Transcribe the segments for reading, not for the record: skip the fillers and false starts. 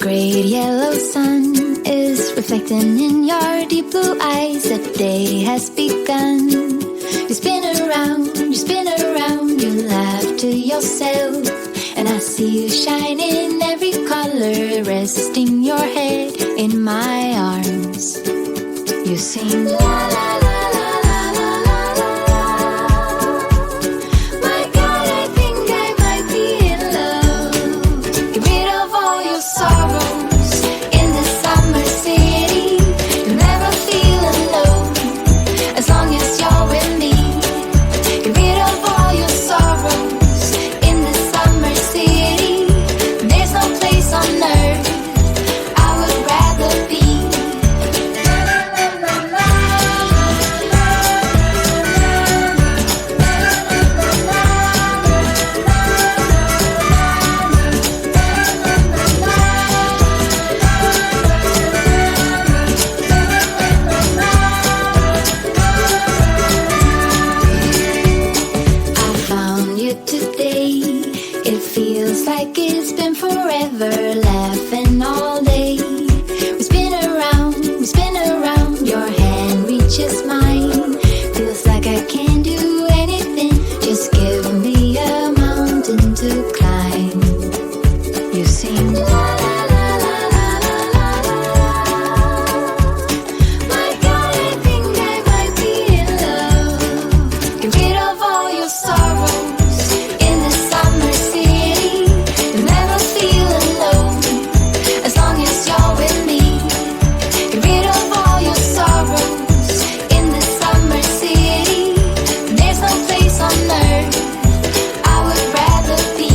great yellow sun is reflecting in your deep blue eyes. The day has begun. You spin around, you laugh to yourself, and I see you shine in every color, resting your head in my arms. You sing la la la. Laughing all day. We spin around, your hand reaches mine. Feels like I can't do anything, just give me a mountain to climb. You sing la la la la la la la. My God, I think I might be in love. Get rid of all your sorrows in the summer city. You'll never feel alone as long as you're with me. Get rid of all your sorrows in the summer city. There's no place on earth I would rather be.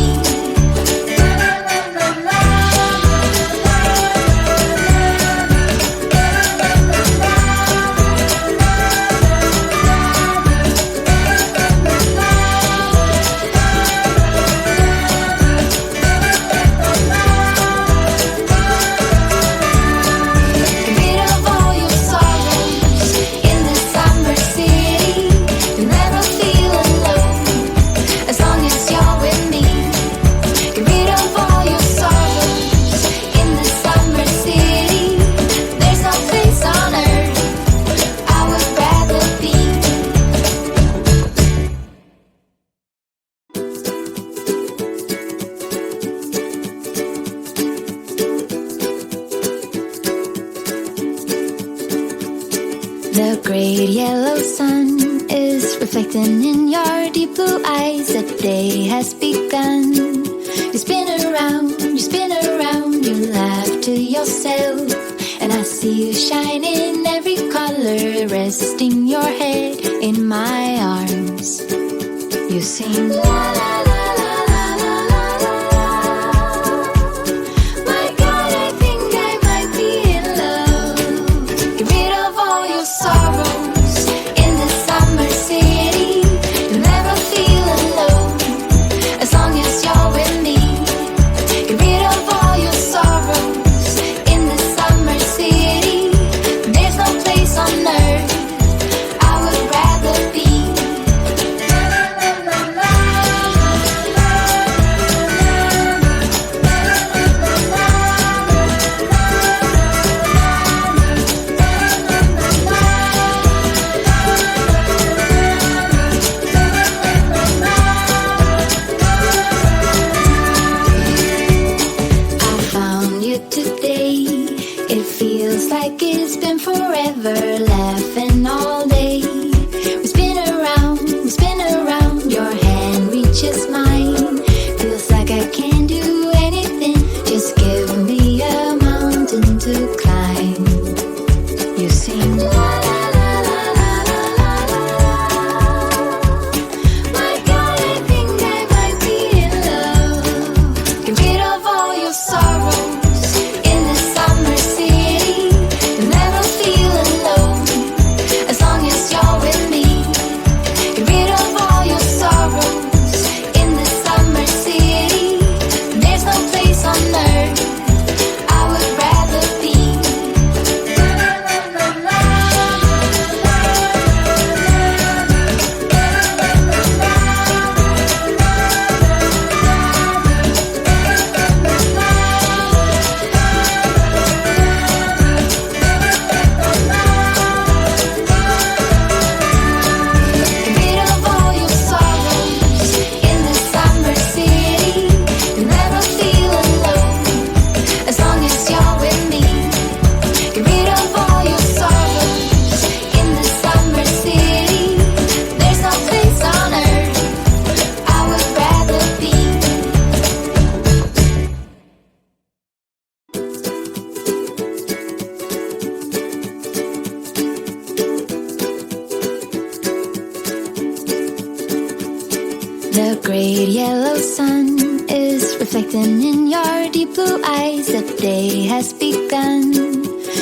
The great yellow sun is reflecting in your deep blue eyes. The day has begun. You spin around, you laugh to yourself, and I see you shine in every color, resting your head in my arms. You sing la la la. Laughing all day. We spin around, your hand reaches mine. Feels like I can't do anything, just give me a mountain to climb. You sing la la la la la la la. My God, I think I might be in love. Get rid of all your sorrows in the summer city. You'll never feel alone as long as The great yellow sun is reflecting in your deep blue eyes. The day has begun.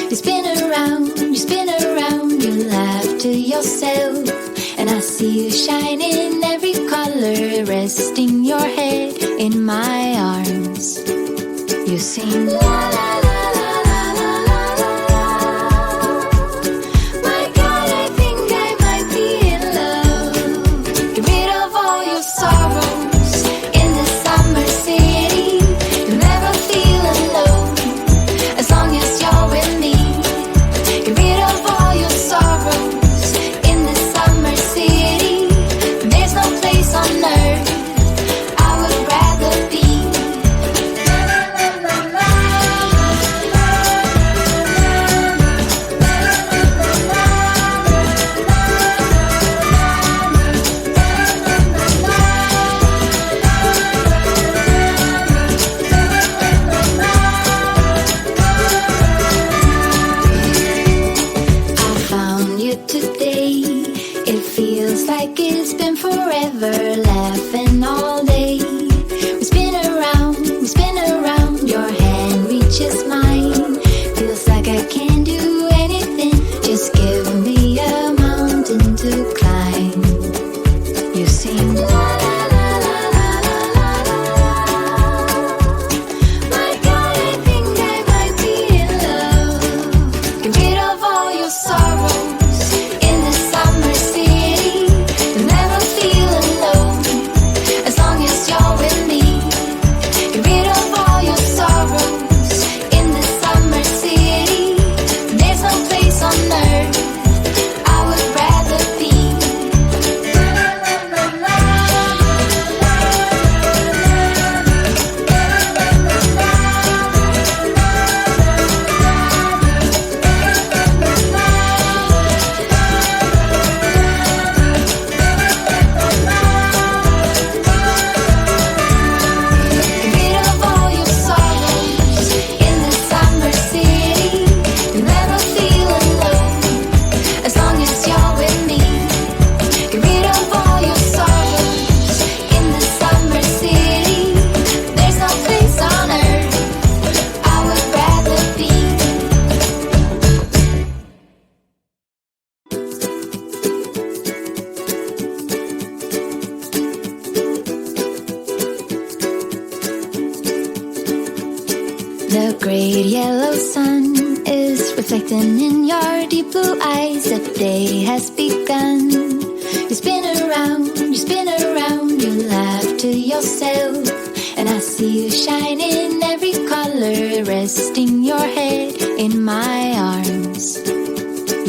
You spin around, you laugh to yourself. And I see you shine in every color, resting your head in my arms. You sing la la la la la la la la. My God, I think I might be in love. Get rid of all your sorrows in the summer city. You'll never feel alone as long as you're with me. Get rid of all your sorrows in the summer city. There's no place on earth I would rather be. I found you today. It feels like it's been forever, laughing all day. We spin around, your hand reaches mine. Feels like I can do anything. Just give me a mountain to climb. You sing la la la la la la la la. My God, I think I might be in love. Get rid of all your sorrows in the summer city. You'll never feel alone as long as you're with me. Get rid of all your sorrows in the summer city. There's no place on earth I would rather be. Get rid of all your sorrows in the summer city. You'll never feel alone as long as you're with me. Get rid of all your sorrows in the summer city. There's no place on earth I would rather be. The great yellow sun is reflecting in your deep blue eyes. The day has begun. You spin around, you laugh to yourself. And I see you shine in every color, resting your head in my arms.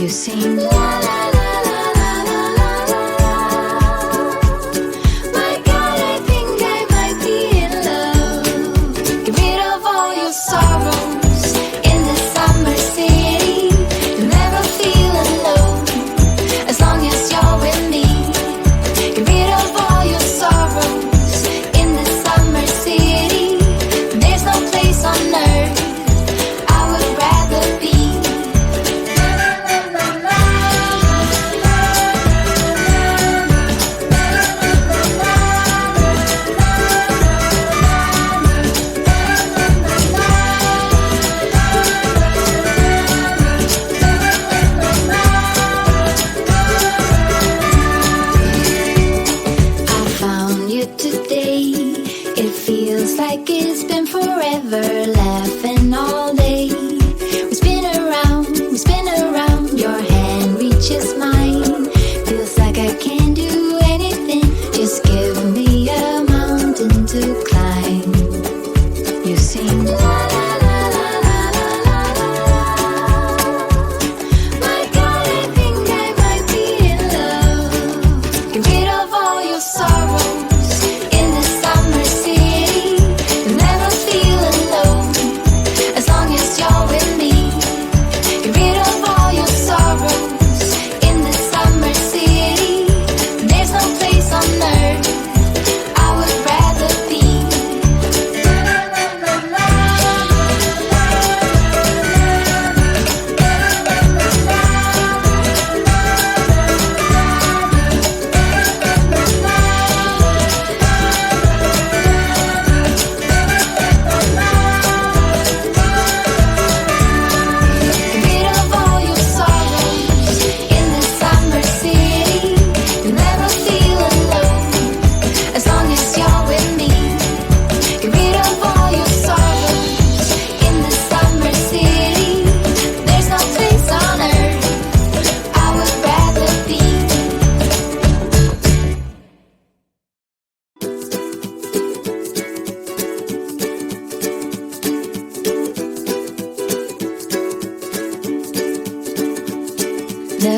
You sing la la la la la la la la. My God, I think I might be in love. Get rid of all your sorrows in the summer city. You'll never feel alone as long as you're with me. Get rid of all your sorrows in the summer city. There's no place on earth I would rather be.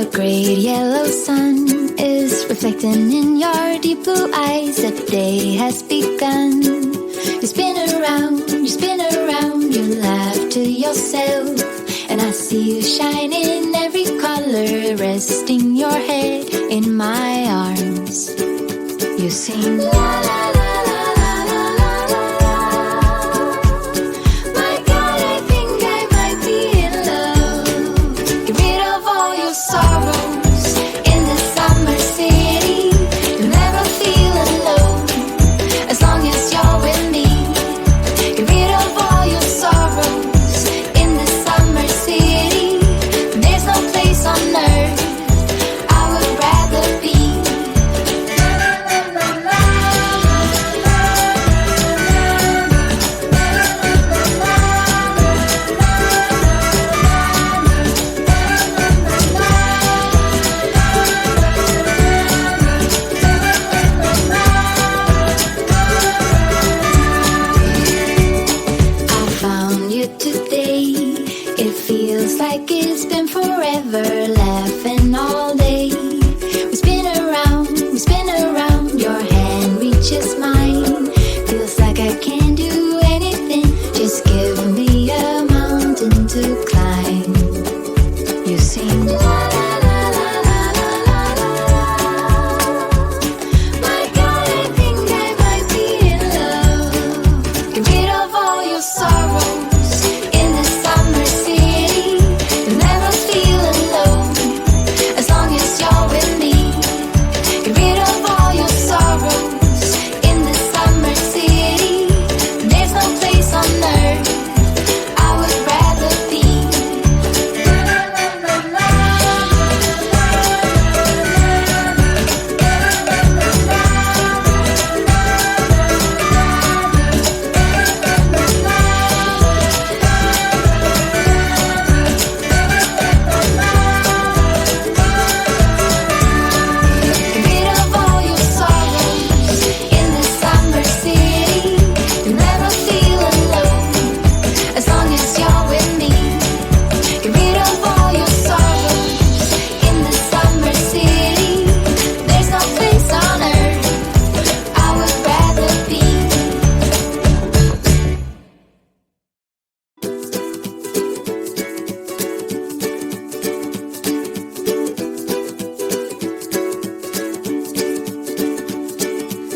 The great yellow sun is reflecting in your deep blue eyes. The day has begun. You spin around, you laugh to yourself. And I see you shine in every color, resting your head in my arms. You sing la la la la la la la la. My God, I think I might be in love. Get rid of all your sorrows in the summer city. You'll never feel alone as long as you're with me. Get rid of all your sorrows in the summer city. There's no place on earth I would rather be. Today, it feels like it's been forever, laughing all day. We spin around, your hand reaches mine. Feels like I can't do anything, just give me a mountain to climb. You sing la la la la la la la la. My God, I think I might be in love. Get rid of all your sorrows.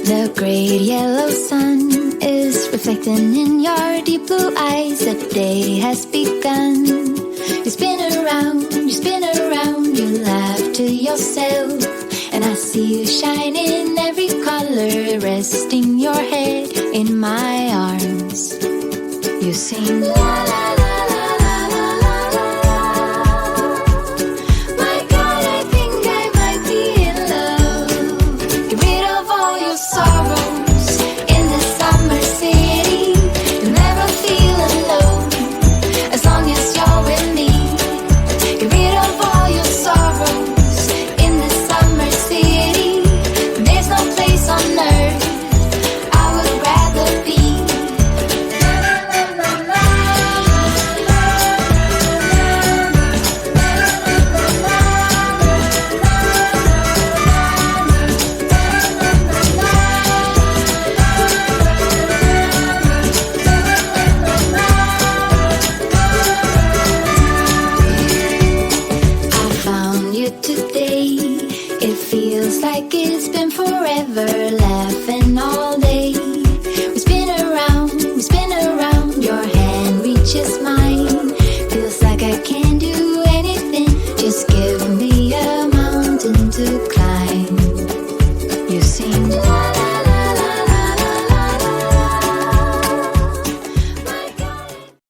The great yellow sun is reflecting in your deep blue eyes. The day has begun. You spin around, you laugh to yourself. And I see you shine in every color, resting your head in my arms. You sing la la la la la la la la. My God, I think I might be in love. Get rid of all your sorrows in the summer city. You'll never feel alone as long as you're with me. Get rid of all your sorrows in the summer city. There's no place on earth I would rather be. Today, it feels like it's been forever.